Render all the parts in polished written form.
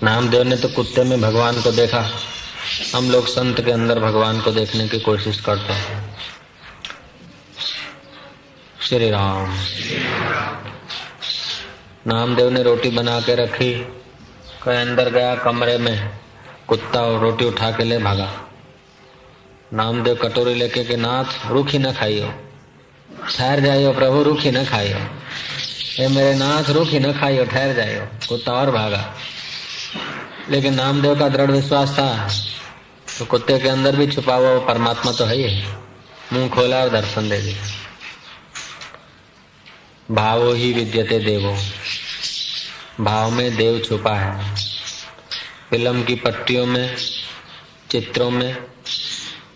नामदेव ने तो कुत्ते में भगवान को देखा, हम लोग संत के अंदर भगवान को देखने की कोशिश करते हैं। श्री राम। नामदेव ने रोटी बना के रखी, कहीं अंदर गया कमरे में, कुत्ता और रोटी उठा के ले भागा। नामदेव कटोरी लेके के नाथ रूखी न खाइयो, ठहर जाइयो प्रभु, रूखी न खाइयो, ये मेरे नाथ रूखी न खाइयो, ठहर जाइयो। कुत्ता और भागा, लेकिन नामदेव का दृढ़ विश्वास था तो कुत्ते के अंदर भी छुपा हुआ वो परमात्मा तो है ही है। मुंह खोला और दर्शन दे दिया। भावो ही विद्यते देवो, भाव में देव छुपा है। फिल्म की पट्टियों में, चित्रों में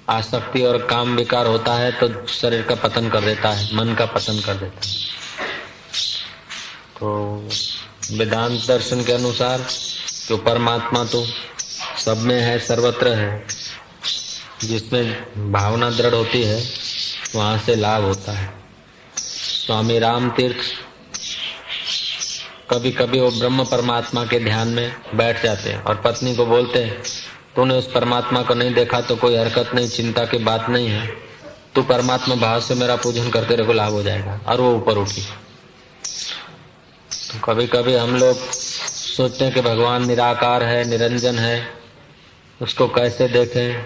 आसक्ति और काम विकार होता है तो शरीर का पतन कर देता है, मन का पतन कर देता है। तो वेदांत दर्शन के अनुसार जो परमात्मा तो सब में है, सर्वत्र है, जिसमें भावना दृढ़ होती है वहां से लाभ होता है। स्वामी राम तीर्थ कभी कभी वो ब्रह्म परमात्मा के ध्यान में बैठ जाते हैं और पत्नी को बोलते हैं, तूने उस परमात्मा को नहीं देखा तो कोई हरकत नहीं, चिंता की बात नहीं है, तू परमात्मा भाव से मेरा पूजन करते तेरे को लाभ हो जाएगा। और वो ऊपर उठी। तो कभी कभी हम लोग सोचते हैं कि भगवान निराकार है, निरंजन है, उसको कैसे देखें।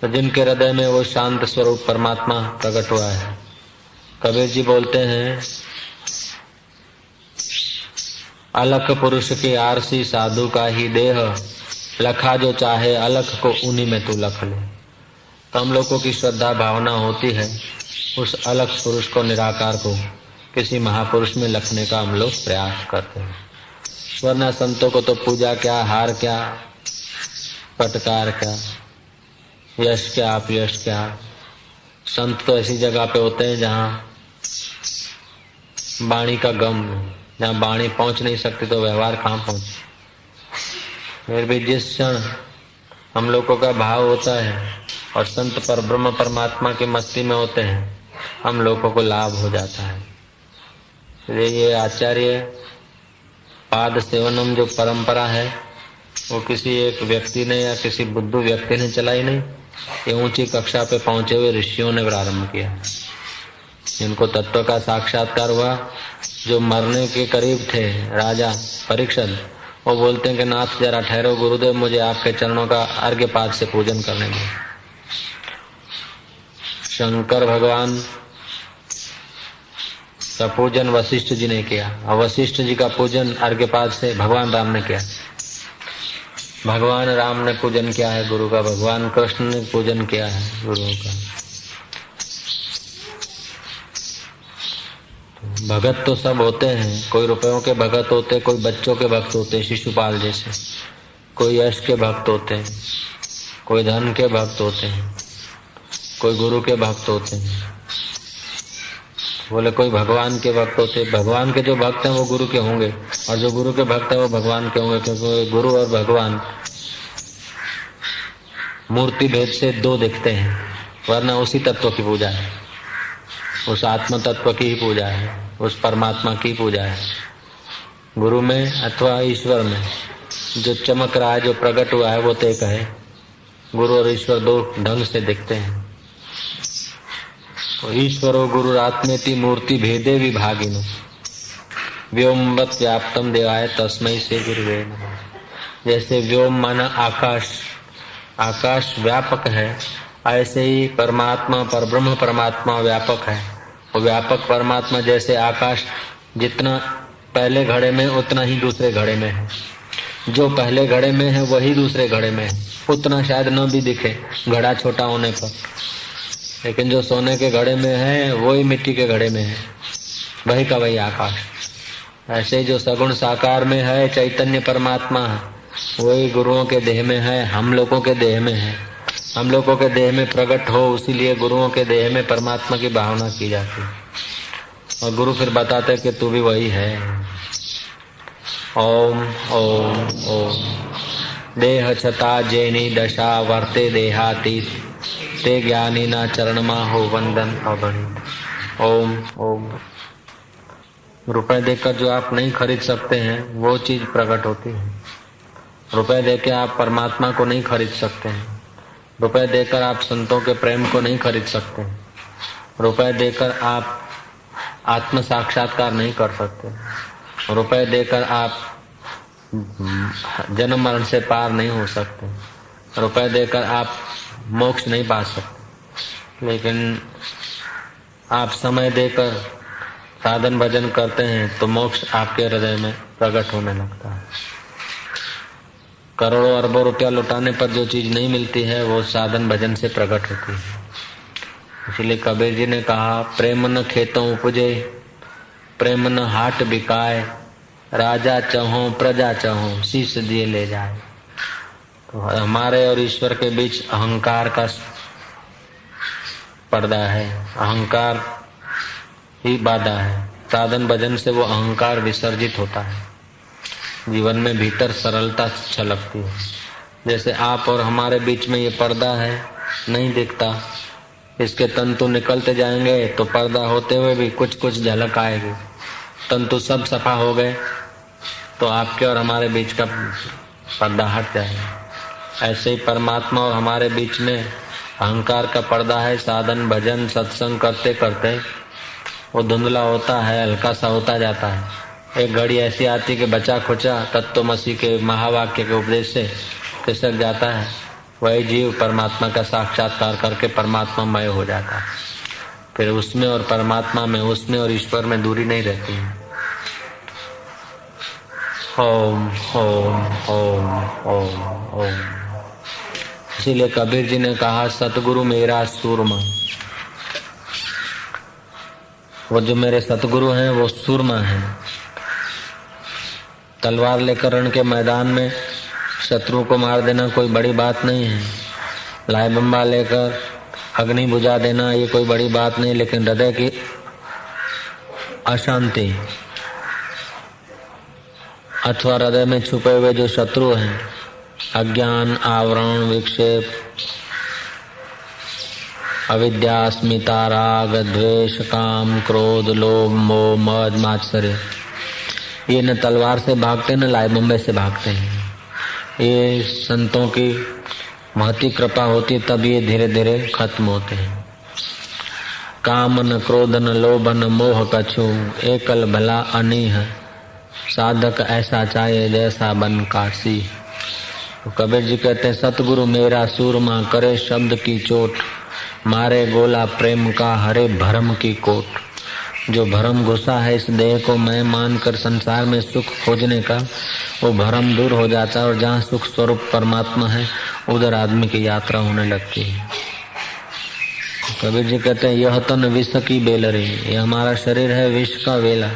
तो जिनके हृदय में वो शांत स्वरूप परमात्मा प्रकट हुआ है, कबीर जी बोलते हैं, अलख पुरुष की आरसी साधु का ही देह, लखा जो चाहे अलख को उन्हीं में तू लख ले। तो हम लोगों की श्रद्धा भावना होती है उस अलख पुरुष को, निराकार को किसी महापुरुष में लखने का हम लोग प्रयास करते हैं। वरना संतों को तो पूजा क्या, हार क्या, पटकार क्या, यश क्या, अपयश क्या। संत तो ऐसी जगह पे होते हैं जहाँ वाणी का गम, जहाँ वाणी पहुंच नहीं सकती तो व्यवहार कहाँ पहुंचे। फिर भी जिस क्षण हम लोगों का भाव होता है और संत पर ब्रह्म परमात्मा की मस्ती में होते हैं, हम लोगों को लाभ हो जाता है। ये आचार्य पाद सेवनम जो परंपरा है वो किसी एक व्यक्ति ने या किसी बुद्धू व्यक्ति ने चलाई नहीं, ये ऊंची कक्षा पे पहुंचे हुए ऋषियों ने प्रारंभ किया। जिनको तत्व का साक्षात्कार हुआ, जो मरने के करीब थे, राजा परीक्षित, वो बोलते हैं कि नाथ जरा ठहरो गुरुदेव, मुझे आपके चरणों का अर्घ्यपाद से पूजन करने में। शंकर भगवान का पूजन वशिष्ठ जी ने किया और वशिष्ठ जी का पूजन अर्घ्यपाद से भगवान राम ने किया। भगवान राम ने पूजन किया है गुरु का, भगवान कृष्ण ने पूजन किया है गुरुओं का। भगत तो सब होते हैं, कोई रुपयों के भगत होते, कोई बच्चों के भक्त होते शिशुपाल जैसे, कोई यश के भक्त होते हैं, कोई धन के भक्त होते हैं, कोई गुरु के भक्त होते हैं। बोले कोई भगवान के भक्त होते। भगवान के जो भक्त हैं वो गुरु के होंगे और जो गुरु के भक्त हैं वो भगवान के होंगे, क्योंकि गुरु और भगवान मूर्ति भेद से दो दिखते हैं, वरना उसी तत्व की पूजा है, उस आत्म तत्व की ही पूजा है, उस परमात्मा की पूजा है। गुरु में अथवा ईश्वर में जो चमक रहा है, जो प्रकट हुआ है, वो तो एक है। गुरु और ईश्वर दो ढंग से दिखते हैं। तो ईश्वरो गुरुरात्मेति मूर्ति भेदे विभागिनो, व्योमवत व्याप्तम देवाय तस्मै से गुरुवे नमः। जैसे व्योम माना आकाश, आकाश व्यापक है, ऐसे ही परमात्मा परब्रह्म परमात्मा व्यापक है। वो व्यापक परमात्मा जैसे आकाश जितना पहले घड़े में उतना ही दूसरे घड़े में है, जो पहले घड़े में है वही दूसरे घड़े में है, उतना शायद न भी दिखे घड़ा छोटा होने पर, लेकिन जो सोने के घड़े में है वही मिट्टी के घड़े में है, वही का वही आकाश। ऐसे जो सगुण साकार में है चैतन्य परमात्मा, वही गुरुओं के देह में है, हम लोगों के देह में है। हम लोगों के देह में प्रकट हो, इसीलिए गुरुओं के देह में परमात्मा की भावना की जाती है और गुरु फिर बताते कि तू भी वही है। ओम ओम ओम। देह छता जेनी दशा वर्ते देहातीत, ते ज्ञानी ना चरणमा हो वंदन अगणित। ओम ओम। रुपए देकर जो आप नहीं खरीद सकते हैं वो चीज प्रकट होती है। रुपए देके आप परमात्मा को नहीं खरीद सकते हैं। रुपए देकर आप संतों के प्रेम को नहीं खरीद सकते। रुपए देकर आप आत्म साक्षात्कार नहीं कर सकते। रुपए देकर आप जन्म मरण से पार नहीं हो सकते। रुपए देकर आप मोक्ष नहीं पा सकते। लेकिन आप समय देकर साधन भजन करते हैं तो मोक्ष आपके हृदय में प्रकट होने लगता है। करोड़ों अरबों रुपया लुटाने पर जो चीज नहीं मिलती है वो साधन भजन से प्रकट होती है। इसलिए कबीर जी ने कहा, प्रेम न खेतों उपजे, प्रेम न हाट बिकाए, राजा चहो प्रजा चहो, शीश दिए ले जाए। तो हमारे और ईश्वर के बीच अहंकार का पर्दा है, अहंकार ही बाधा है। साधन भजन से वो अहंकार विसर्जित होता है, जीवन में भीतर सरलता छलकती है। जैसे आप और हमारे बीच में ये पर्दा है, नहीं दिखता, इसके तंतु निकलते जाएंगे तो पर्दा होते हुए भी कुछ कुछ झलक आएगी। तंतु सब सफा हो गए तो आपके और हमारे बीच का पर्दा हट जाएगा। ऐसे ही परमात्मा और हमारे बीच में अहंकार का पर्दा है। साधन भजन सत्संग करते करते वो धुंधला होता है, हल्का सा होता जाता है। एक घड़ी ऐसी आती कि बचा खुचा तत्वमसी के महावाक्य के उपदेश से खिसक जाता है। वही जीव परमात्मा का साक्षात्कार करके परमात्मामय हो जाता है। फिर उसमें और परमात्मा में, उसमें और ईश्वर में दूरी नहीं रहती है। ओम ओम ओम ओम ओम। इसीलिए कबीर जी ने कहा, सतगुरु मेरा सूरमा। वो जो मेरे सतगुरु हैं वो सूरमा हैं। तलवार लेकर रण के मैदान में शत्रु को मार देना कोई बड़ी बात नहीं है। लाई बम्बा लेकर अग्नि बुझा देना ये कोई बड़ी बात नहीं। लेकिन हृदय की अशांति अथवा हृदय में छुपे हुए जो शत्रु हैं, अज्ञान, आवरण, विक्षेप, अविद्या, अस्मिता, राग, द्वेष, काम, क्रोध, लोभ, मोह, मद, मात्सर्य, ये न तलवार से भागते न लाई बम्बे से भागते हैं। ये संतों की महती कृपा होती तब ये धीरे धीरे खत्म होते हैं। काम न क्रोध न लोभ न मोह कछु, एकल भला अनीह, साधक ऐसा चाहे जैसा बन काशी। तो कबीर जी कहते हैं, सतगुरु मेरा सूरमा, करे शब्द की चोट, मारे गोला प्रेम का, हरे भरम की कोट। जो भरम घुसा है इस देह को मैं मानकर संसार में सुख खोजने का, वो भरम दूर हो जाता है और जहाँ सुख स्वरूप परमात्मा है उधर आदमी की यात्रा होने लगती है। कबीर जी कहते हैं, यह तन विष की बेलरी, ये हमारा शरीर है विष का वेला।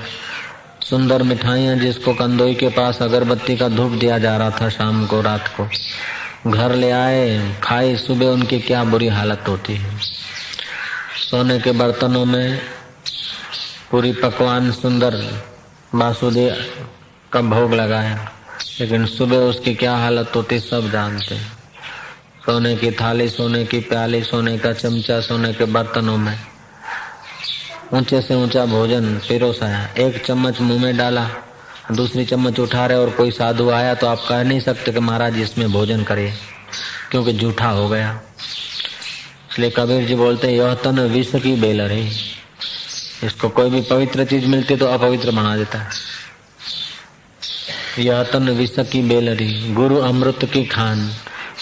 सुंदर मिठाइयाँ जिसको कंदोई के पास अगरबत्ती का धूप दिया जा रहा था शाम को रात को, घर ले आए, खाई, सुबह उनकी क्या बुरी हालत होती है। सोने के बर्तनों में पूरी पकवान सुंदर बासुदेव का भोग लगाया, लेकिन सुबह उसकी क्या हालत होती सब जानते हैं। सोने की थाली, सोने की प्याली, सोने का चमचा, सोने के बर्तनों में ऊंचे से ऊंचा भोजन पिरोसाया। एक चम्मच मुंह में डाला, दूसरी चम्मच उठा रहे और कोई साधु आया तो आप कह नहीं सकते कि महाराज इसमें भोजन करिए, क्योंकि जूठा हो गया। इसलिए कबीर जी बोलते हैं, यह तन विष की बेलर है। इसको कोई भी पवित्र चीज मिलती तो अपवित्र बना देता है। यह तन विष की बेलरी, गुरु अमृत की खान।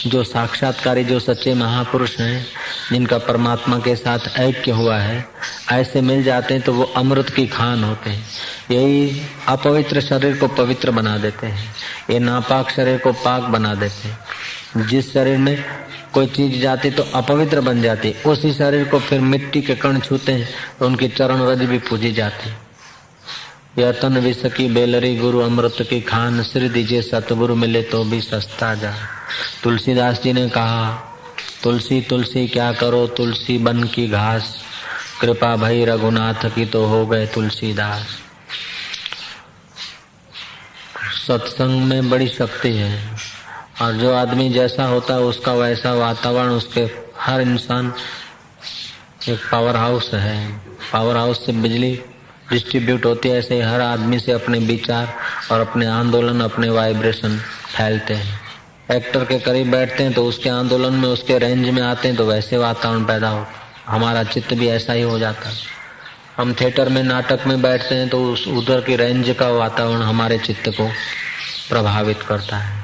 जो साक्षात्कारी, जो सच्चे महापुरुष हैं, जिनका परमात्मा के साथ ऐक्य हुआ है, ऐसे मिल जाते हैं तो वो अमृत की खान होते हैं। यही अपवित्र शरीर को पवित्र बना देते हैं, ये नापाक शरीर को पाक बना देते हैं। जिस शरीर में कोई चीज जाती तो अपवित्र बन जाती, उसी शरीर को फिर मिट्टी के कण छूते हैं तो उनकी चरण रज भी पूजी जाती। यह तन विष की बेलरी, गुरु अमृत की खान, श्री दीजिए सतगुरु मिले तो भी सस्ता जा। तुलसीदास जी ने कहा, तुलसी तुलसी क्या करो, तुलसी बन की घास, कृपा भई रघुनाथ की तो हो गए तुलसीदास। सत्संग में बड़ी शक्ति है और जो आदमी जैसा होता है उसका वैसा वातावरण, उसके हर इंसान एक पावर हाउस है। पावर हाउस से बिजली डिस्ट्रीब्यूट होती है, ऐसे हर आदमी से अपने विचार और अपने आंदोलन, अपने वाइब्रेशन फैलते हैं। एक्टर के करीब बैठते हैं तो उसके आंदोलन में, उसके रेंज में आते हैं तो वैसे वातावरण पैदा हो, हमारा चित्त भी ऐसा ही हो जाता है। हम थिएटर में, नाटक में बैठते हैं तो उस उधर की रेंज का वातावरण हमारे चित्त को प्रभावित करता है।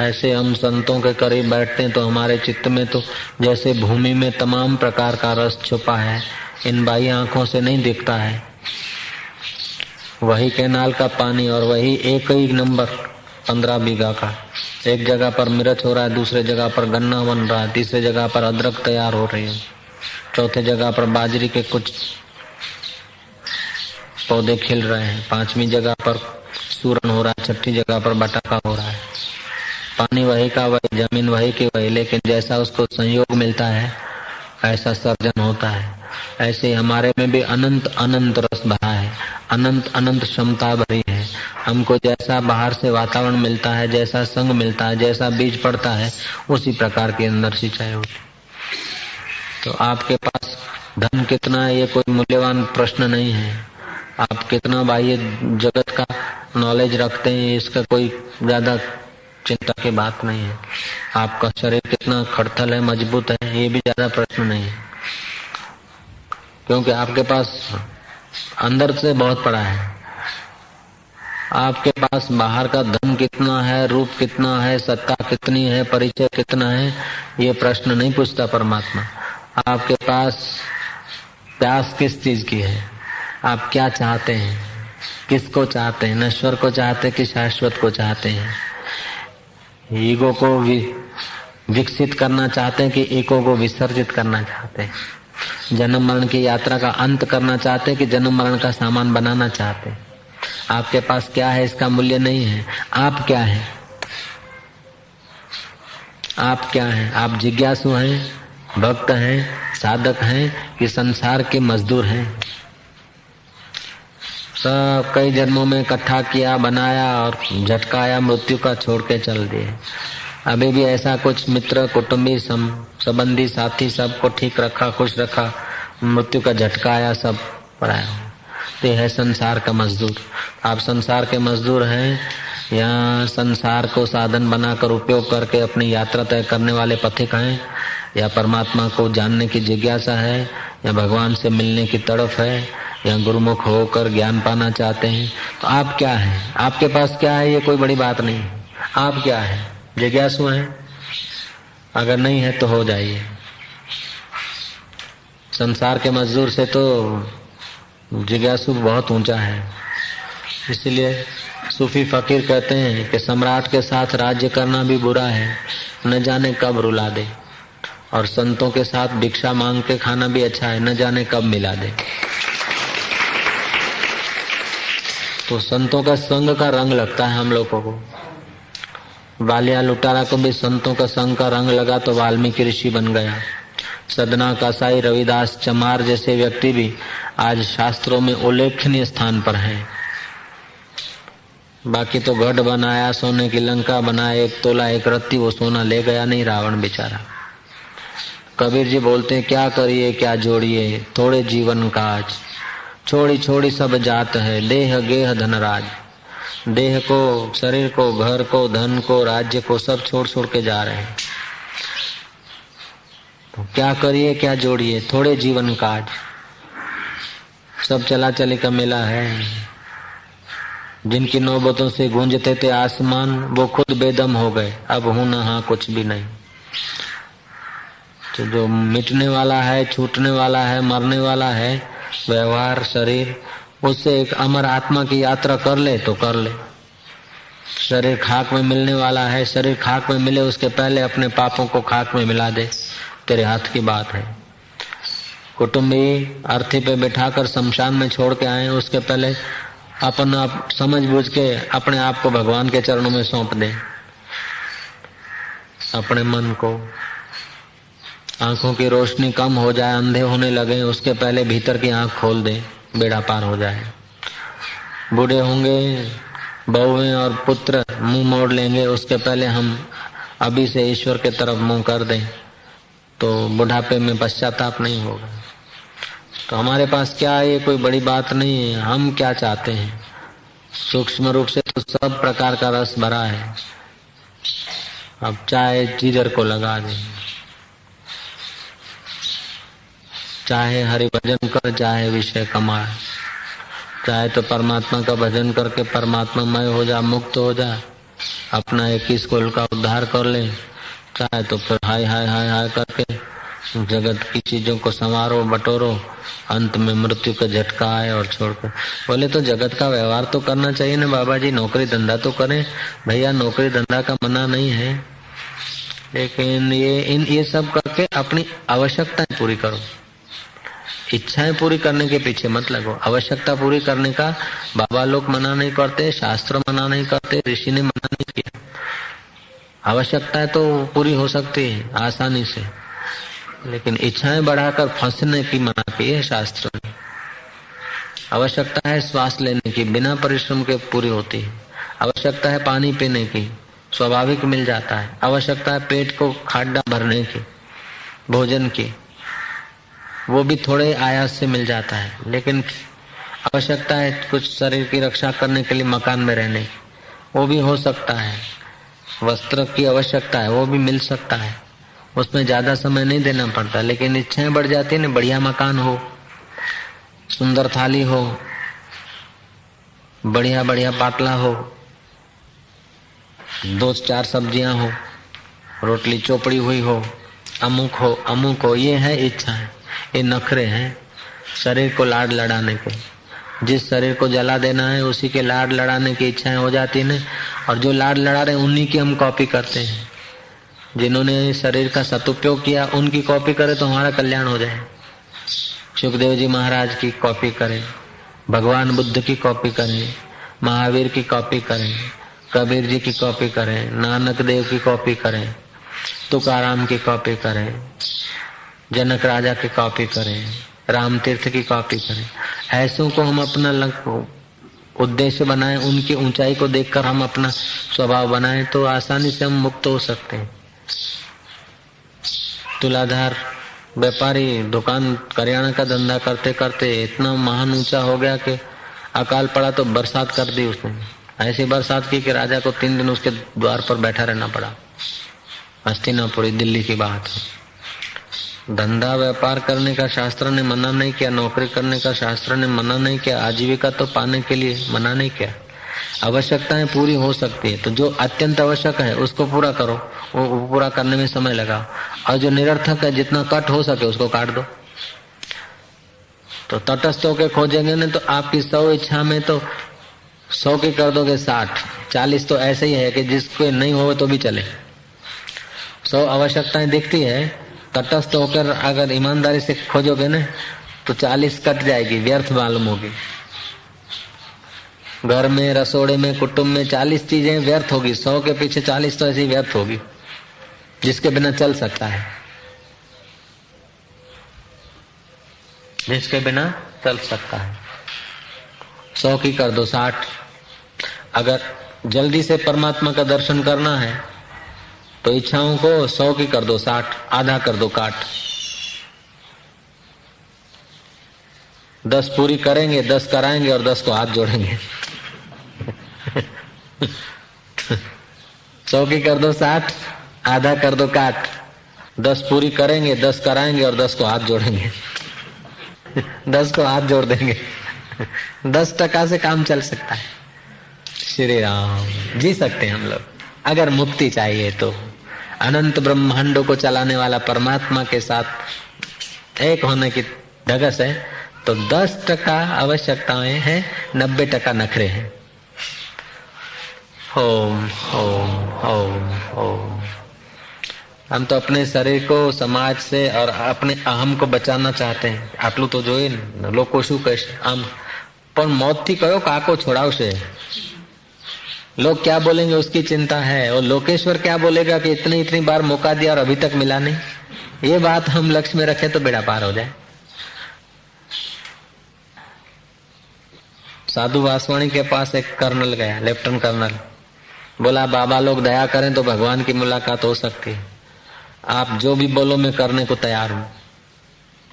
ऐसे हम संतों के करीब बैठते हैं तो हमारे चित्त में तो जैसे भूमि में तमाम प्रकार का रस छुपा है, इन बाह्य आंखों से नहीं दिखता है। वही कैनाल का पानी और वही एक ही नंबर 15 बीघा का, एक जगह पर मिर्च हो रहा है, दूसरे जगह पर गन्ना बन रहा है, तीसरे जगह पर अदरक तैयार हो रही है, चौथे जगह पर बाजरी के कुछ पौधे खिल रहे हैं, पांचवी जगह पर सूरन हो रहा है, छठी जगह पर बटाका हो रहा है। पानी वही का वही, जमीन वही की वही, लेकिन जैसा उसको संयोग मिलता है ऐसा सर्जन होता है। ऐसे हमारे में भी अनंत अनंत रस भरा है, अनंत अनंत क्षमता भरी है। हमको जैसा बाहर से वातावरण मिलता है, जैसा संग मिलता है, जैसा बीज पड़ता है, उसी प्रकार के अंदर सिंचाई होती। तो आपके पास धन कितना है ये कोई मूल्यवान प्रश्न नहीं है, आप कितना बाह्य जगत का नॉलेज रखते हैं इसका कोई ज्यादा चिंता की बात नहीं है। आपका शरीर कितना खड़तल है, मजबूत है, ये भी ज्यादा प्रश्न नहीं है, क्योंकि आपके पास अंदर से बहुत पड़ा है। आपके पास बाहर का धन कितना है, रूप कितना है, सत्ता कितनी है, परिचय कितना है, ये प्रश्न नहीं पूछता परमात्मा। आपके पास प्यास किस चीज की है, आप क्या चाहते हैं, किसको चाहते हैं, नश्वर को चाहते हैं कि शाश्वत को चाहते हैं, ईगो को विकसित करना चाहते हैं कि ईगो को विसर्जित करना चाहते हैं, जन्म मरण की यात्रा का अंत करना चाहते हैं कि जन्म मरण का सामान बनाना चाहते हैं। आपके पास क्या है इसका मूल्य नहीं है, आप क्या है, आप क्या हैं, आप जिज्ञासु हैं, भक्त हैं, साधक हैं कि संसार के मजदूर हैं। सब कई जन्मों में इकट्ठा किया, बनाया और झटकाया, मृत्यु का छोड़ के चल दिए। अभी भी ऐसा कुछ मित्र, कुटुंबी, संबंधी, साथी सबको ठीक रखा, खुश रखा, मृत्यु का झटकाया, सब पढ़ाया। तो यह है संसार का मजदूर। आप संसार के मजदूर हैं या संसार को साधन बनाकर उपयोग करके अपनी यात्रा तय करने वाले पथिक हैं, या परमात्मा को जानने की जिज्ञासा है, या भगवान से मिलने की तड़फ है, या गुरुमुख होकर ज्ञान पाना चाहते हैं, तो आप क्या हैं, आपके पास क्या है, ये कोई बड़ी बात नहीं। आप क्या है, जिज्ञासु हैं? अगर नहीं है तो हो जाइए। संसार के मजदूर से तो जिज्ञासु बहुत ऊंचा है। इसलिए सूफी फकीर कहते हैं कि सम्राट के साथ राज्य करना भी बुरा है, न जाने कब रुला दे, और संतों के साथ भिक्षा मांग के खाना भी अच्छा है, न जाने कब मिला दे। तो संतों का संग का रंग लगता है हम लोगों को। बालिया लुटारा को भी संतों का संग का रंग लगा तो वाल्मीकि ऋषि बन गया। सदना कासाई, रविदास, चमार जैसे व्यक्ति भी आज शास्त्रों में उल्लेखनीय स्थान पर हैं। बाकी तो गढ़ बनाया, सोने की लंका बनाए, 1 तोला 1 रत्ती, वो सोना ले गया नहीं रावण बेचारा। कबीर जी बोलते हैं, क्या करिए क्या जोड़िए, थोड़े जीवन काज, छोड़ी छोड़ी सब जात है, देह गेह धनराज। देह को, शरीर को, घर को, धन को, राज्य को, सब छोड़ छोड़ के जा रहे हैं। तो क्या करिए क्या जोड़िए, थोड़े जीवन काज, सब चला चली का मेला है। जिनकी नौबतों से गूंजते थे आसमान, वो खुद बेदम हो गए, अब हूं न हाँ कुछ भी नहीं। तो जो मिटने वाला है, छूटने वाला है, मरने वाला है, व्यवहार, शरीर, उससे एक अमर आत्मा की यात्रा कर ले तो कर ले। शरीर खाक में मिलने वाला है, शरीर खाक में मिले उसके पहले अपने पापों को खाक में मिला दे, तेरे हाथ की बात है। कुटुंबी अर्थी पे बैठाकर शमशान में छोड़ के आए, उसके पहले अपन आप समझ बूझ के अपने आप को भगवान के चरणों में सौंप दे। अपने मन को, आंखों की रोशनी कम हो जाए, अंधे होने लगे, उसके पहले भीतर की आंख खोल दे, बेड़ा पार हो जाए। बूढ़े होंगे, बहुएं और पुत्र मुंह मोड़ लेंगे, उसके पहले हम अभी से ईश्वर के तरफ मुंह कर दें तो बुढ़ापे में पश्चाताप नहीं होगा। तो हमारे पास क्या है, ये कोई बड़ी बात नहीं है। हम क्या चाहते हैं? सूक्ष्म रूप से तो सब प्रकार का रस भरा है। अब चाहे जिधर को लगा दे, चाहे हरि भजन कर, चाहे विषय कमाए, चाहे तो परमात्मा का भजन करके परमात्मामय हो जा, मुक्त हो जा, अपना 21 कुल का उद्धार कर ले, चाहे तो फिर हाय हाय हाय हाय करके जगत की चीजों को संवारो बटोरो, अंत में मृत्यु का झटका आए और छोड़कर। बोले तो जगत का व्यवहार तो करना चाहिए ना बाबा जी, नौकरी धंधा तो करें। भैया नौकरी धंधा का मना नहीं है, लेकिन ये सब करके अपनी आवश्यकताएं पूरी करो। इच्छाएं पूरी करने के पीछे मत लगो। आवश्यकता पूरी करने का बाबा लोग मना नहीं करते, शास्त्र मना नहीं करते, ऋषि ने मना नहीं किया। आवश्यकताएं तो पूरी हो सकती है आसानी से, लेकिन इच्छाएं बढ़ाकर फंसने की मना की है शास्त्र ने। आवश्यकता है श्वास लेने की, बिना परिश्रम के पूरी होती है। आवश्यकता है पानी पीने की, स्वाभाविक मिल जाता है। आवश्यकता है पेट को खाड्डा भरने की, भोजन की, वो भी थोड़े आयास से मिल जाता है। लेकिन आवश्यकता है कुछ शरीर की रक्षा करने के लिए मकान में रहने की, वो भी हो सकता है। वस्त्र की आवश्यकता है, वो भी मिल सकता है, उसमें ज्यादा समय नहीं देना पड़ता। लेकिन इच्छाएं बढ़ जाती है ना, बढ़िया मकान हो, सुंदर थाली हो, बढ़िया बढ़िया पाटला हो, 2-4 सब्जियां हो, रोटली चोपड़ी हुई हो, अमुक हो, ये है इच्छा है, ये नखरे हैं शरीर को लाड लड़ाने के। जिस शरीर को जला देना है उसी के लाड लड़ाने की इच्छाएं हो जाती है, और जो लाड लड़ा रहे उन्हीं की हम कॉपी करते हैं। जिन्होंने शरीर का सदुपयोग किया उनकी कॉपी करे तो हमारा कल्याण हो जाए। सुखदेव जी महाराज की कॉपी करें, भगवान बुद्ध की कॉपी करें, महावीर की कॉपी करें, कबीर जी की कॉपी करें, नानक देव की कॉपी करें, तुकाराम की कॉपी करें, जनक राजा की कॉपी करें, राम तीर्थ की कॉपी करें। ऐसों को हम अपना उद्देश्य बनाएं, उनकी ऊंचाई को देखकर हम अपना स्वभाव बनाएं तो आसानी से हम मुक्त हो सकते हैं। तुलाधार व्यापारी दुकान करियाना का धंधा करते करते इतना महान ऊंचा हो गया कि अकाल पड़ा तो बरसात कर दी उसने। ऐसी बरसात की कि राजा को 3 दिन उसके द्वार पर बैठा रहना पड़ा। हस्तिनापुरी दिल्ली की बात है। धंधा व्यापार करने का शास्त्र ने मना नहीं किया, नौकरी करने का शास्त्र ने मना नहीं किया, आजीविका तो पाने के लिए मना नहीं किया। आवश्यकताएं पूरी हो सकती है तो जो अत्यंत आवश्यक है उसको पूरा करो, वो पूरा करने में समय लगाओ, और जो निरर्थक है जितना कट हो सके उसको काट दो। तो तटस्थ होकर खोजेंगे ना तो आपकी 100 इच्छा में तो 100 की कर दोगे 60, 40 तो ऐसे ही है कि जिसको नहीं हो तो भी चले। 100 आवश्यकताएं दिखती है, तटस्थ होकर अगर ईमानदारी से खोजोगे ना तो 40 कट जाएगी, व्यर्थ मालूम होगी। घर में, रसोड़े में, कुटुंब में 40 चीजें व्यर्थ होगी, 100 के पीछे 40 तो ऐसी व्यर्थ होगी जिसके बिना चल सकता है, जिसके बिना चल सकता है। 100 की कर दो 60। अगर जल्दी से परमात्मा का दर्शन करना है तो इच्छाओं को 100 की कर दो 60, आधा कर दो काट। 10 पूरी करेंगे, 10 कराएंगे और 10 को हाथ जोड़ेंगे। 100 की कर दो 60, आधा कर दो काट। 10 पूरी करेंगे, 10 कराएंगे और 10 को हाथ जोड़ेंगे। 10 को हाथ जोड़ देंगे। 10% से काम चल सकता है। श्री राम, जी सकते हैं हम लोग। अगर मुक्ति चाहिए तो अनंत ब्रह्मांडों को चलाने वाला परमात्मा के साथ एक होने की ढगस है तो 10% आवश्यकताएं हैं, 90% नखरे हैं। ओम ओम ओम ओम। हम तो अपने शरीर को समाज से और अपने अहम को बचाना चाहते हैं। आटलू तो जोए ने, लोको शू कहेशे आम, पर मौत थी कयो काको छोड़ावशे। लोग क्या बोलेंगे उसकी चिंता है, और लोकेश्वर क्या बोलेगा कि इतनी बार मौका दिया और अभी तक मिला नहीं। ये बात हम लक्ष्य में रखें तो बेड़ा पार हो जाए। साधु वासवाणी के पास एक कर्नल गया, लेफ्टिनेंट कर्नल, बोला बाबा लोग दया करें तो भगवान की मुलाकात हो सकती है। आप जो भी बोलो मैं करने को तैयार हूं।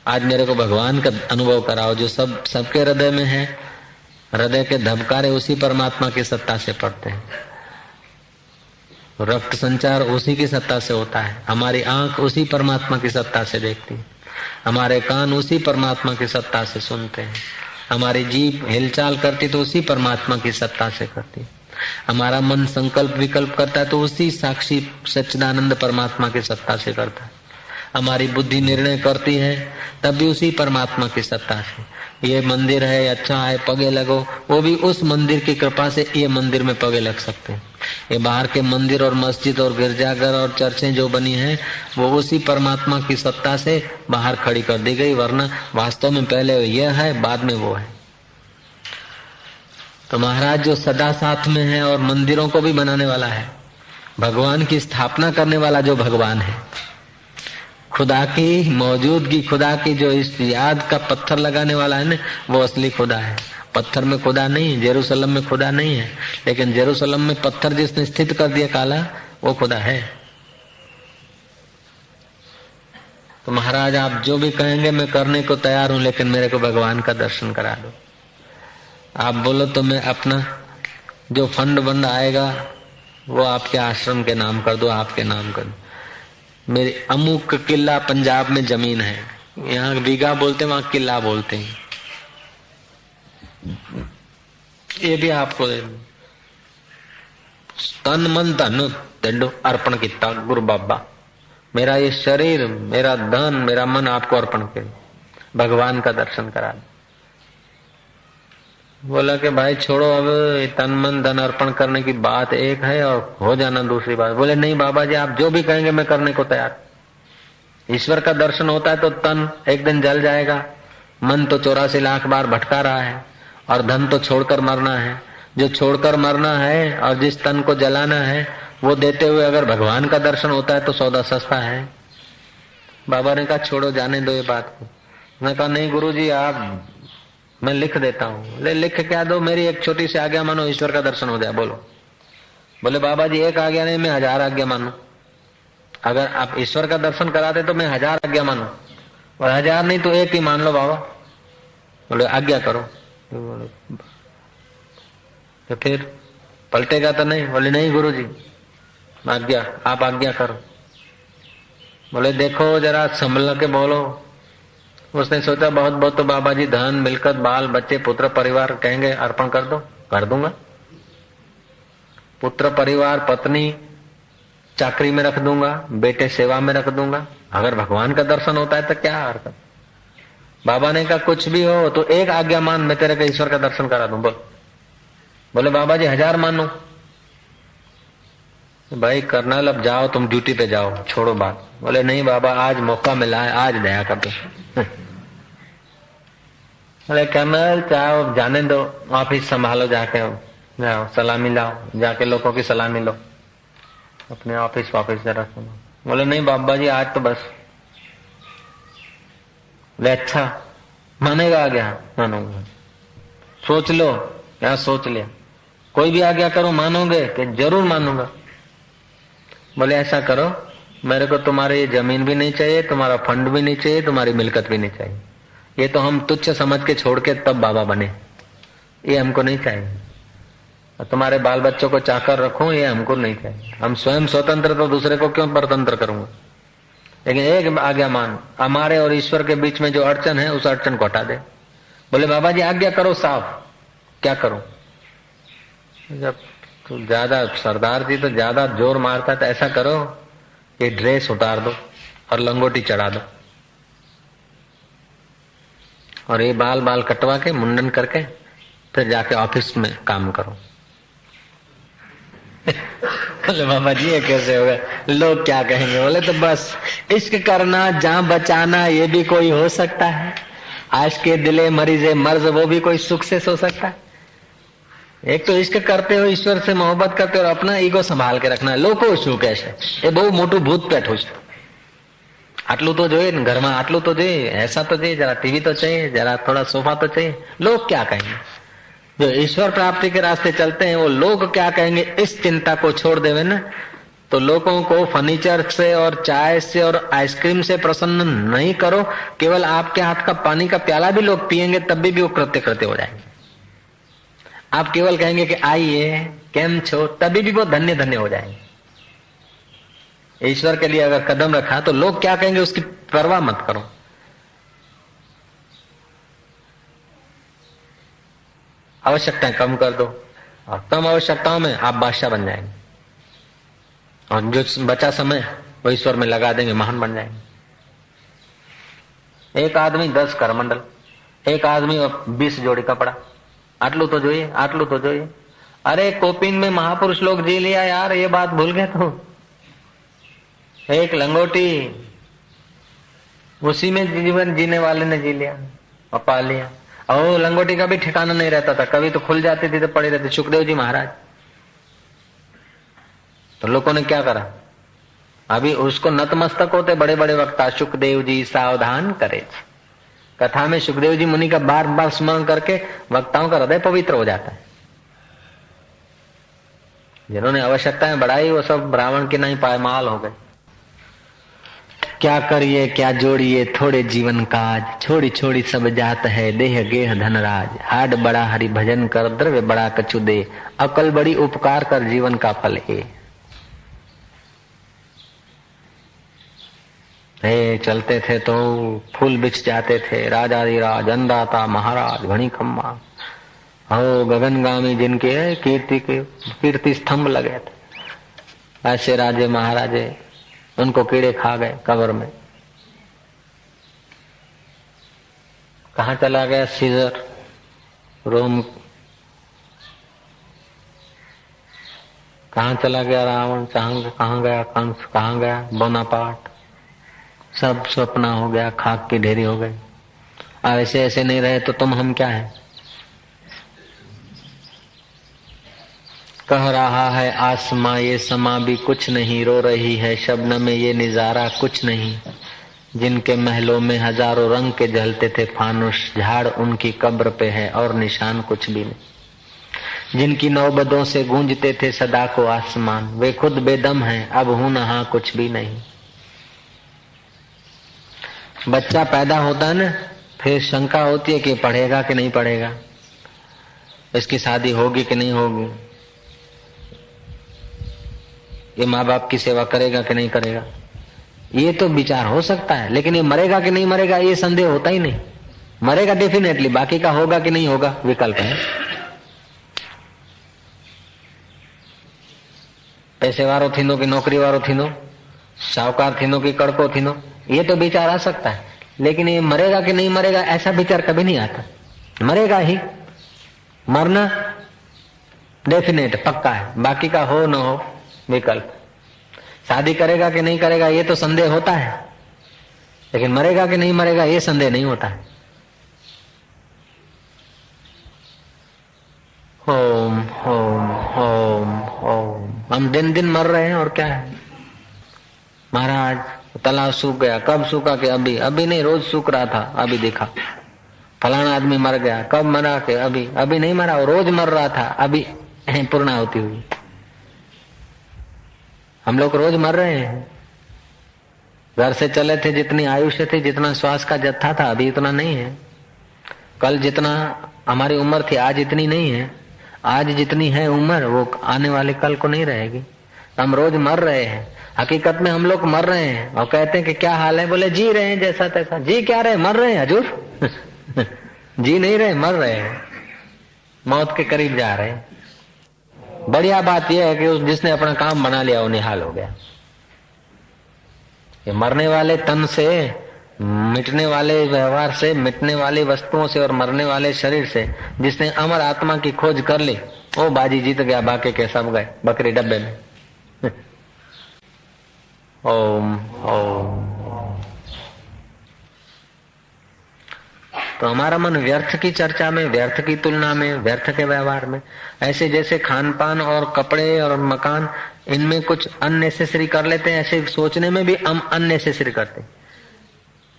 आज मेरे को भगवान का अनुभव कराओ जो सबके हृदय में है। हृदय के धबकारे उसी परमात्मा की सत्ता से पड़ते हैं। रक्त संचार उसी की सत्ता से होता है। हमारी आंख उसी परमात्मा की सत्ता से देखती है, हमारे कान उसी परमात्मा की सत्ता से सुनते हैं, हमारी जीभ हिलचाल करती तो उसी परमात्मा की सत्ता से करती है, हमारा मन संकल्प विकल्प करता है तो उसी साक्षी सच्चिदानंद परमात्मा की सत्ता से करता है, हमारी बुद्धि निर्णय करती है तब भी उसी परमात्मा की सत्ता से। ये मंदिर है, अच्छा है, पगे लगो, वो भी उस मंदिर की कृपा से ये मंदिर में पगे लग सकते हैं। ये बाहर के मंदिर और मस्जिद और गिरजाघर और चर्चें जो बनी हैं वो उसी परमात्मा की सत्ता से बाहर खड़ी कर दी गई, वरना वास्तव में पहले यह है बाद में वो है। तो महाराज जो सदा साथ में है और मंदिरों को भी बनाने वाला है, भगवान की स्थापना करने वाला जो भगवान है, खुदा की मौजूदगी, खुदा की जो इस याद का पत्थर लगाने वाला है ना, वो असली खुदा है। पत्थर में खुदा नहीं है, जेरूसलम में खुदा नहीं है, लेकिन जेरूसलम में पत्थर जिसने स्थित कर दिया काला, वो खुदा है। तो महाराज आप जो भी कहेंगे मैं करने को तैयार हूं, लेकिन मेरे को भगवान का दर्शन करा दो। आप बोलो तो मैं अपना जो फंड बंड आएगा वो आपके आश्रम के नाम कर दो, आपके नाम कर दो। मेरी अमुक किला पंजाब में जमीन है, यहाँ बीघा बोलते हैं, वहां किला बोलते हैं, ये भी आपको तन मन धन तेंडो अर्पण किया गुरु बाबा। मेरा ये शरीर, मेरा धन, मेरा मन आपको अर्पण कर, भगवान का दर्शन करा दो। बोला कि भाई छोड़ो, अब तन मन धन अर्पण करने की बात एक है और हो जाना दूसरी बात। बोले नहीं बाबा जी, आप जो भी कहेंगे मैं करने को तैयार। ईश्वर का दर्शन होता है तो तन एक दिन जल जाएगा, मन तो 84 लाख बार भटका रहा है, और धन तो छोड़कर मरना है। जो छोड़कर मरना है और जिस तन को जलाना है वो देते हुए अगर भगवान का दर्शन होता है तो सौदा सस्ता है। बाबा ने कहा छोड़ो, जाने दो ये बात को। मैं कहा नहीं गुरुजी, आप, मैं लिख देता हूँ। लिख क्या दो, मेरी एक छोटी सी आज्ञा मानो, ईश्वर का दर्शन हो जाए। बोलो। बोले बाबा जी एक आज्ञा नहीं, मैं 1000 आज्ञा मानू। अगर आप ईश्वर का दर्शन कराते तो मैं 1000 आज्ञा मानू, और 1000 नहीं तो एक ही मान लो बाबा। बोले आज्ञा करो। तो फिर पलटेगा तो नहीं? बोले नहीं गुरुजी, आज्ञा, आप आज्ञा करो। बोले देखो जरा संभल के बोलो। उसने सोचा बहुत बहुत तो बाबा जी धन मिलकत बाल बच्चे पुत्र परिवार कहेंगे अर्पण कर दो, कर दूंगा। पुत्र परिवार पत्नी चाकरी में रख दूंगा, बेटे सेवा में रख दूंगा। अगर भगवान का दर्शन होता है तो क्या हरकत। बाबा ने कहा कुछ भी हो तो एक आज्ञा मान, मैं तेरे को ईश्वर का दर्शन करा दूं। बोले बाबा जी 1000 मानो। भाई कर्नल अब जाओ, तुम ड्यूटी पे जाओ, छोड़ो बात। बोले नहीं बाबा, आज मौका मिला है, आज दया कर दो। बोले कर्नल चाहो जाने दो, ऑफिस संभालो, जाके जाओ सलामी लाओ, जाके लोगों की सलामी लो, अपने ऑफिस वाफिस जरा सुनो। बोले नहीं बाबा जी आज तो बस। बोले अच्छा मानेगा? आ गया मानूंगा। सोच लो, क्या सोच लिया? कोई भी आज्ञा करो मानोगे? कि जरूर मानूंगा। बोले ऐसा करो, मेरे को तुम्हारी जमीन भी नहीं चाहिए, तुम्हारा फंड भी नहीं चाहिए, तुम्हारी मिलकत भी नहीं चाहिए। ये तो हम तुच्छ समझ के छोड़ के तब बाबा बने, ये हमको नहीं चाहिए। और तुम्हारे बाल बच्चों को चाकर रखूं, ये हमको नहीं चाहिए। हम स्वयं स्वतंत्र, तो दूसरे को क्यों परतंत्र करूंगा। लेकिन एक आज्ञा मान, हमारे और ईश्वर के बीच में जो अड़चन है उस अड़चन को हटा दे। बोले बाबा जी आज्ञा करो साफ, क्या करूं? जब तो ज्यादा सरदार जी तो ज्यादा जोर मारता है, तो ऐसा करो कि ड्रेस उतार दो और लंगोटी चढ़ा दो, और ये बाल बाल कटवा के मुंडन करके फिर जाके ऑफिस में काम करो। बोले बाबा जी ये कैसे होगा, लोग क्या कहेंगे? बोले तो बस इश्क करना जहां बचाना, ये भी कोई हो सकता है। आज के दिले मरीजे मर्ज, वो भी कोई सुख से सो सकता है। एक तो इश्क करते हो, ईश्वर से मोहब्बत करते हो, और अपना ईगो संभाल के रखना। लोको શું કહેશે? એ બહુ મોટું ભૂત બેઠું છે। આટલું તો જોઈએ ને ઘરમાં, આટલું તો જોઈએ, ऐसा तो चाहिए, जरा टीवी तो चाहिए, जरा थोड़ा सोफा तो चाहिए। लोग क्या कहेंगे? जो ईश्वर प्राप्ति के रास्ते चलते हैं वो लोग क्या कहेंगे, इस चिंता को छोड़ देवे ना, तो लोगों को फर्नीचर से और चाय से और आइसक्रीम से प्रसन्न नहीं करो। केवल आपके हाथ का पानी का प्याला भी लोग पिएंगे तब भी वो कृत्य करते हो जाएंगे। आप केवल कहेंगे कि आइए केम छो, तभी भी वो धन्य धन्य हो जाएंगे। ईश्वर के लिए अगर कदम रखा तो लोग क्या कहेंगे उसकी परवाह मत करो। आवश्यकताएं कम कर दो और कम आवश्यकताओं में आप बादशाह बन जाएंगे और जो बचा समय वो ईश्वर में लगा देंगे, महान बन जाएंगे। एक आदमी 10 करमंडल, एक आदमी 20 जोड़ी कपड़ा, आटलू तो જોઈએ, आटलू तो જોઈએ। अरे कोपिन में महापुरुष लोग जी लिया यार, ये बात भूल गए तो। एक लंगोटी, उसी में जीवन जीने वाले ने जी लिया और पा लिया। और लंगोटी का भी ठिकाना नहीं रहता था, कभी तो खुल जाती थी तो पड़ी रहती। सुखदेव जी महाराज, तो लोगों ने क्या करा, अभी उसको नतमस्तक होते बड़े बड़े वक्ता, सुखदेव जी सावधान करे। कथा में सुखदेव जी मुनि का बार बार स्मरण करके वक्ताओं का हृदय पवित्र हो जाता है। जिन्होंने आवश्यकताएं बढ़ाई वो सब रावण के नहीं पायमाल हो गए। क्या करिए क्या जोड़िए थोड़े जीवन काज, छोड़ी छोड़ी सब जात है देह गेह धनराज। हाड बड़ा हरि भजन कर द्रव्य बड़ा कछु दे, अकल बड़ी उपकार कर जीवन का फल है। चलते थे तो फूल बिछ जाते थे, राजाधिराज अन्नदाता महाराज घनी खम्मा हो गगनगामी जिनके कीर्ति स्तंभ लगे थे। ऐसे राजे महाराजे, उनको कीड़े खा गए कब्र में। कहाँ चला गया सीजर, रोम, कहाँ चला गया रावण, कहाँ गया कंस, कहाँ गया बोनापार्ट, सब सपना हो गया, खाक की ढेरी हो गई। ऐसे ऐसे नहीं रहे तो तुम हम क्या है। कह रहा है आसमां ये समा भी कुछ नहीं, रो रही है शबनम में ये नजारा कुछ नहीं। जिनके महलों में हजारों रंग के जलते थे फानुस, झाड़ उनकी कब्र पे है और निशान कुछ भी नहीं। जिनकी नौबतों से गूंजते थे सदा को आसमान, वे खुद बेदम हैं अब हूं नहा कुछ भी नहीं। बच्चा पैदा होता है ना, फिर शंका होती है कि पढ़ेगा कि नहीं पढ़ेगा, इसकी शादी होगी कि नहीं होगी, ये माँ बाप की सेवा करेगा कि नहीं करेगा। ये तो विचार हो सकता है, लेकिन ये मरेगा कि नहीं मरेगा ये संदेह होता ही नहीं। मरेगा डेफिनेटली, बाकी का होगा कि नहीं होगा विकल्प है। पैसे वारो थीनो कि नौकरी वारो थीनो, साहूकार थीनो कि कड़को थीनो, ये तो विचार आ सकता है। लेकिन ये मरेगा कि नहीं मरेगा ऐसा विचार कभी नहीं आता। मरेगा ही, मरना डेफिनेट पक्का है, बाकी का हो न हो विकल्प। शादी करेगा कि नहीं करेगा ये तो संदेह होता है, लेकिन मरेगा कि नहीं मरेगा ये संदेह नहीं होता है। ओम ओम ओम ओम। हम दिन दिन मर रहे हैं और क्या है। महाराज तालाब सूख गया, कब सूखा कि अभी, अभी नहीं रोज सूख रहा था, अभी देखा। फलाना आदमी मर गया, कब मरा कि अभी, अभी नहीं मरा, रोज मर रहा था, अभी पूर्णाहुति हुई। हम लोग रोज मर रहे हैं। घर से चले थे जितनी आयुष्य थी, जितना श्वास का जत्था था अभी इतना नहीं है। कल जितना हमारी उम्र थी आज इतनी नहीं है। आज जितनी है उम्र वो आने वाले कल को नहीं रहेगी। हम रोज मर रहे हैं। हकीकत में हम लोग मर रहे हैं और कहते हैं कि क्या हाल है, बोले जी रहे हैं जैसा तैसा। जी क्या रहे, मर रहे हैं हजूर। जी नहीं रहे, मर रहे हैं, मौत के करीब जा रहे हैं। बढ़िया बात यह है कि जिसने अपना काम बना लिया वो निहाल हो गया। ये मरने वाले तन से, मिटने वाले व्यवहार से, मिटने वाली वस्तुओं से और मरने वाले शरीर से जिसने अमर आत्मा की खोज कर ली वो बाजी जीत गया, बाकी के सब गए बकरी डब्बे में। ओम ओम। तो हमारा मन व्यर्थ की चर्चा में, व्यर्थ की तुलना में, व्यर्थ के व्यवहार में, ऐसे जैसे खान पान और कपड़े और मकान इनमें कुछ अननेसेसरी कर लेते हैं, ऐसे सोचने में भी हम अननेसेसरी करते हैं।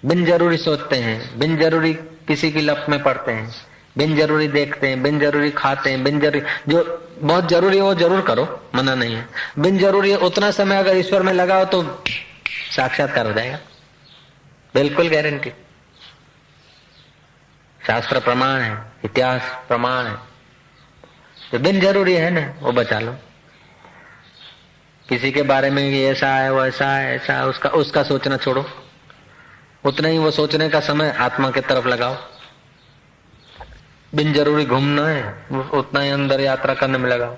बिन जरूरी सोचते हैं, बिन जरूरी किसी की लप में पड़ते हैं, बिन जरूरी देखते हैं, बिन जरूरी खाते हैं, बिन जरूरी, जो बहुत जरूरी है वो जरूर करो, मना नहीं है। बिन जरूरी है उतना समय अगर ईश्वर में लगाओ तो साक्षात्कार हो जाएगा, बिल्कुल गारंटी। शास्त्र प्रमाण है, इतिहास प्रमाण है। जो बिन जरूरी है ना वो बचा लो। किसी के बारे में ये ऐसा है वैसा है ऐसा है, उसका सोचना छोड़ो। उतना ही वो सोचने का समय आत्मा की तरफ लगाओ। बिन जरूरी घूमना है, उतना ही अंदर यात्रा करने में लगाओ।